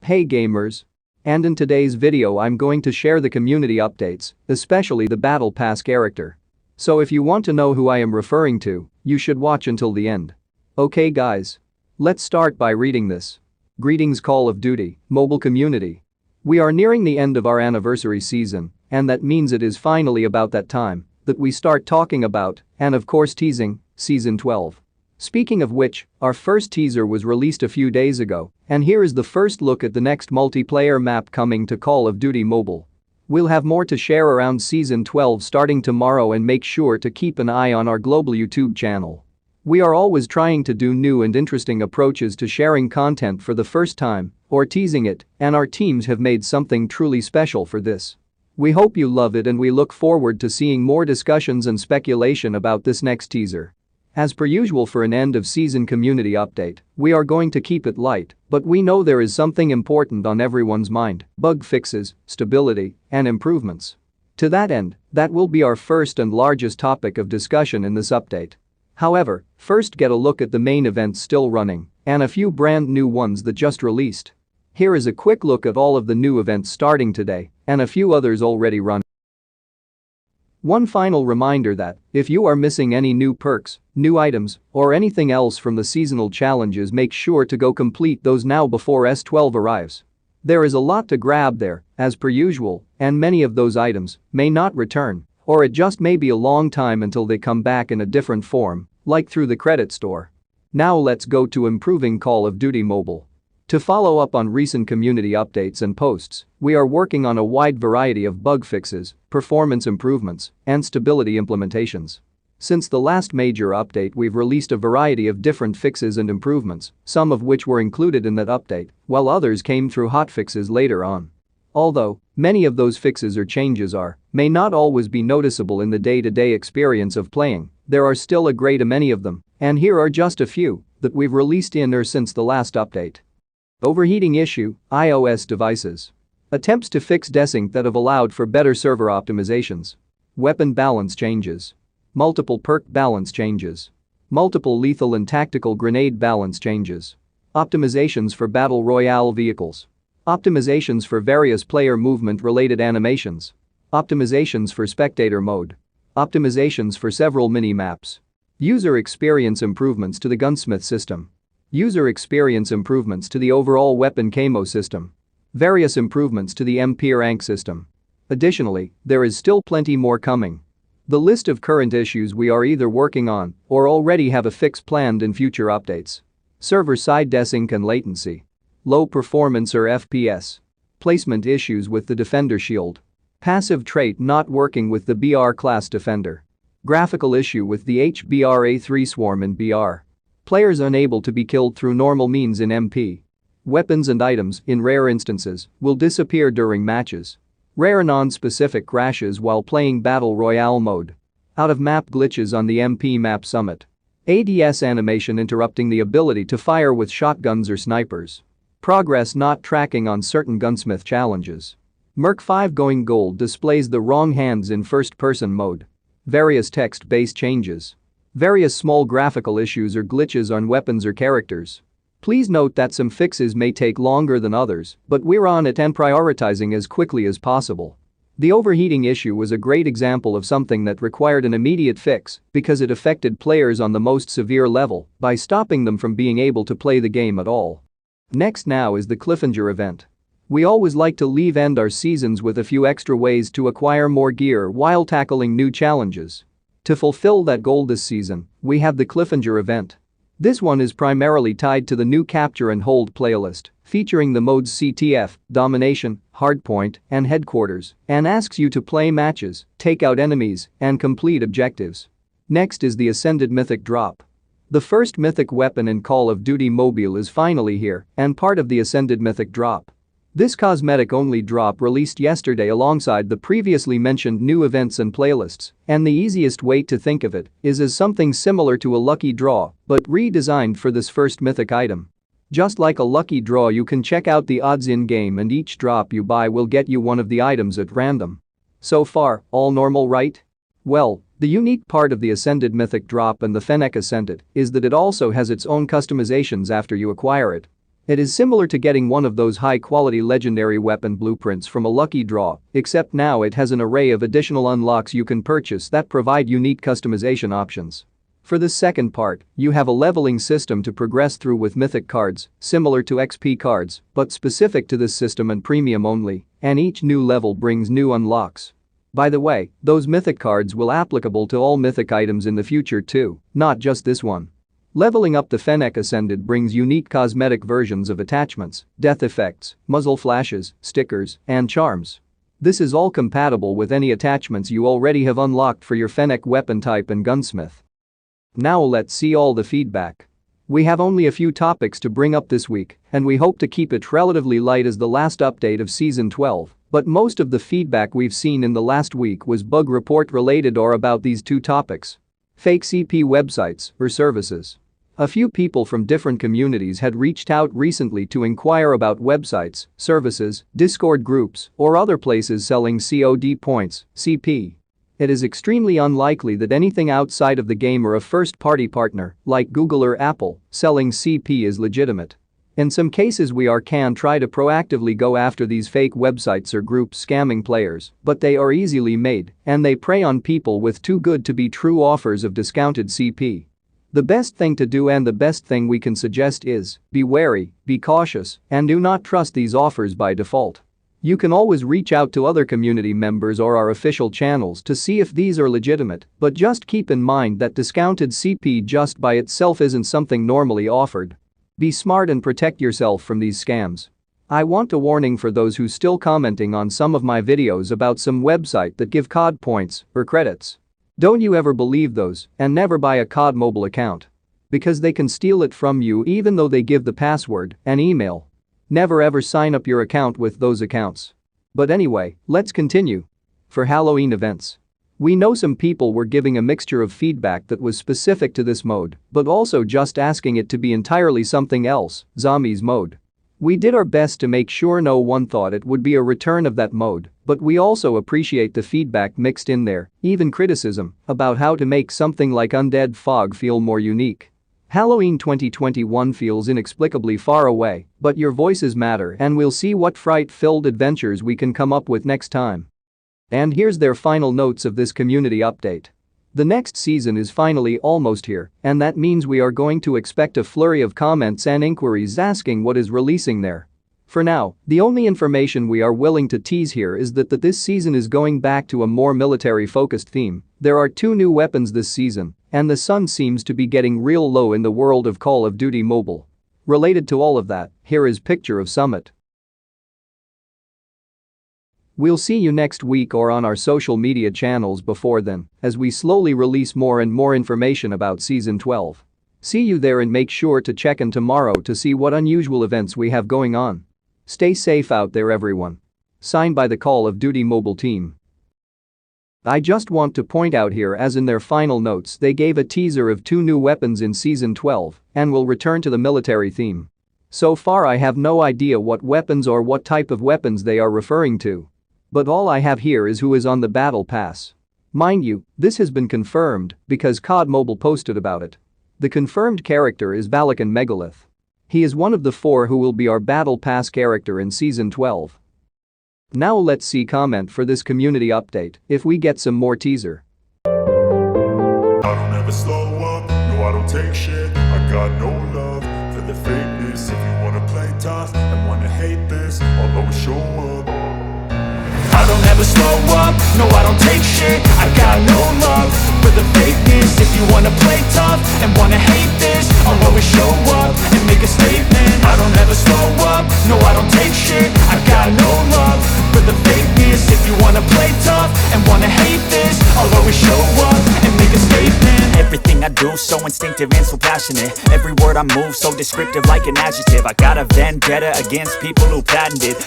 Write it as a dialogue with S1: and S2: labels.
S1: Hey gamers! And in today's video I'm going to share the community updates, especially the Battle Pass character. So if you want to know who I am referring to, you should watch until the end. Okay guys. Let's start by reading this. Greetings Call of Duty, mobile community. We are nearing the end of our anniversary season, and that means it is finally about that time that we start talking about, and of course teasing, Season 12. Speaking of which, our first teaser was released a few days ago, and here is the first look at the next multiplayer map coming to Call of Duty Mobile. We'll have more to share around Season 12 starting tomorrow, and make sure to keep an eye on our global YouTube channel. We are always trying to do new and interesting approaches to sharing content for the first time, or teasing it, and our teams have made something truly special for this. We hope you love it, and we look forward to seeing more discussions and speculation about this next teaser. As per usual for an end-of-season community update, we are going to keep it light, but we know there is something important on everyone's mind: bug fixes, stability, and improvements. To that end, that will be our first and largest topic of discussion in this update. However, first get a look at the main events still running, and a few brand new ones that just released. Here is a quick look at all of the new events starting today, and a few others already running. One final reminder that, if you are missing any new perks, new items, or anything else from the seasonal challenges, make sure to go complete those now before S12 arrives. There is a lot to grab there, as per usual, and many of those items may not return, or it just may be a long time until they come back in a different form, like through the credit store. Now let's go to improving Call of Duty Mobile. To follow up on recent community updates and posts, we are working on a wide variety of bug fixes, performance improvements, and stability implementations. Since the last major update, we've released a variety of different fixes and improvements, some of which were included in that update, while others came through hotfixes later on. Although many of those fixes or changes may not always be noticeable in the day-to-day experience of playing, there are still a great many of them, and here are just a few that we've released in or since the last update. Overheating issue, iOS devices. Attempts to fix desync that have allowed for better server optimizations. Weapon balance changes. Multiple perk balance changes. Multiple lethal and tactical grenade balance changes. Optimizations for Battle Royale vehicles. Optimizations for various player movement-related animations. Optimizations for spectator mode. Optimizations for several mini-maps. User experience improvements to the gunsmith system. User experience improvements to the overall weapon camo system. Various improvements to the MP rank system. Additionally, there is still plenty more coming. The list of current issues we are either working on or already have a fix planned in future updates. Server-side desync and latency. Low performance or FPS. Placement issues with the Defender Shield. Passive trait not working with the BR class Defender. Graphical issue with the HBR-A3 swarm in BR. Players unable to be killed through normal means in MP. Weapons and items, in rare instances, will disappear during matches. Rare non-specific crashes while playing Battle Royale mode. Out-of-map glitches on the MP map summit. ADS animation interrupting the ability to fire with shotguns or snipers. Progress not tracking on certain gunsmith challenges. Merc 5 going gold displays the wrong hands in first-person mode. Various text-based changes. Various small graphical issues or glitches on weapons or characters. Please note that some fixes may take longer than others, but we're on it and prioritizing as quickly as possible. The overheating issue was a great example of something that required an immediate fix because it affected players on the most severe level by stopping them from being able to play the game at all. Next now is the Cliffhanger event. We always like to end our seasons with a few extra ways to acquire more gear while tackling new challenges. To fulfill that goal this season, we have the Cliffhanger event. This one is primarily tied to the new Capture and Hold playlist, featuring the modes CTF, Domination, Hardpoint, and Headquarters, and asks you to play matches, take out enemies, and complete objectives. Next is the Ascended Mythic drop. The first Mythic weapon in Call of Duty Mobile is finally here and part of the Ascended Mythic drop. This cosmetic-only drop released yesterday alongside the previously mentioned new events and playlists, and the easiest way to think of it is as something similar to a lucky draw, but redesigned for this first Mythic item. Just like a lucky draw, you can check out the odds in-game, and each drop you buy will get you one of the items at random. So far, all normal, right? Well, the unique part of the Ascended Mythic drop and the Fennec Ascended is that it also has its own customizations after you acquire it. It is similar to getting one of those high-quality legendary weapon blueprints from a lucky draw, except now it has an array of additional unlocks you can purchase that provide unique customization options. For the second part, you have a leveling system to progress through with Mythic cards, similar to XP cards, but specific to this system and premium only, and each new level brings new unlocks. By the way, those Mythic cards will applicable to all Mythic items in the future too, not just this one. Leveling up the Fennec Ascended brings unique cosmetic versions of attachments, death effects, muzzle flashes, stickers, and charms. This is all compatible with any attachments you already have unlocked for your Fennec weapon type and gunsmith. Now let's see all the feedback. We have only a few topics to bring up this week, and we hope to keep it relatively light as the last update of Season 12, but most of the feedback we've seen in the last week was bug report related or about these two topics: fake CP websites or services. A few people from different communities had reached out recently to inquire about websites, services, Discord groups, or other places selling COD points, CP. It is extremely unlikely that anything outside of the game or a first-party partner, like Google or Apple, selling CP is legitimate. In some cases we can try to proactively go after these fake websites or groups scamming players, but they are easily made, and they prey on people with too good to be true offers of discounted CP. The best thing to do and the best thing we can suggest is, be wary, be cautious, and do not trust these offers by default. You can always reach out to other community members or our official channels to see if these are legitimate, but just keep in mind that discounted CP just by itself isn't something normally offered. Be smart and protect yourself from these scams. I want a warning for those who still commenting on some of my videos about some website that give COD points or credits. Don't you ever believe those, and never buy a COD mobile account. Because they can steal it from you even though they give the password and email. Never ever sign up your account with those accounts. But anyway, let's continue. For Halloween events. We know some people were giving a mixture of feedback that was specific to this mode, but also just asking it to be entirely something else, Zombies mode. We did our best to make sure no one thought it would be a return of that mode, but we also appreciate the feedback mixed in there, even criticism, about how to make something like Undead Fog feel more unique. Halloween 2021 feels inexplicably far away, but your voices matter and we'll see what fright-filled adventures we can come up with next time. And here's their final notes of this community update. The next season is finally almost here, and that means we are going to expect a flurry of comments and inquiries asking what is releasing there. For now, the only information we are willing to tease here is that this season is going back to a more military-focused theme. There are 2 new weapons this season, and the sun seems to be getting real low in the world of Call of Duty Mobile. Related to all of that, here is picture of Summit. We'll see you next week or on our social media channels before then, as we slowly release more and more information about Season 12. See you there and make sure to check in tomorrow to see what unusual events we have going on. Stay safe out there everyone. Signed by the Call of Duty Mobile team. I just want to point out here, as in their final notes they gave a teaser of 2 new weapons in Season 12 and will return to the military theme. So far I have no idea what weapons or what type of weapons they are referring to. But all I have here is who is on the battle pass. Mind you, this has been confirmed because COD Mobile posted about it. The confirmed character is Velikan MEGALITH. He is one of the 4 who will be our battle pass character in Season 12. Now let's see comment for this community update if we get some more teaser.
S2: I don't ever slow up, no I don't take shit. I got no love for the fakeness. If you wanna play tough and wanna hate this, I'll always show up. I don't ever slow up, no I don't take shit. I got no love for the fakeness. If you wanna play tough and wanna hate this, I'll always show up and make a statement. I don't ever slow up, no I don't take shit. I got no love for the fakeness. If you wanna play tough and wanna hate this, I'll always show up and make a statement. Everything I do so instinctive and so passionate. Every word I move so descriptive like an adjective. I got a vendetta against people who patented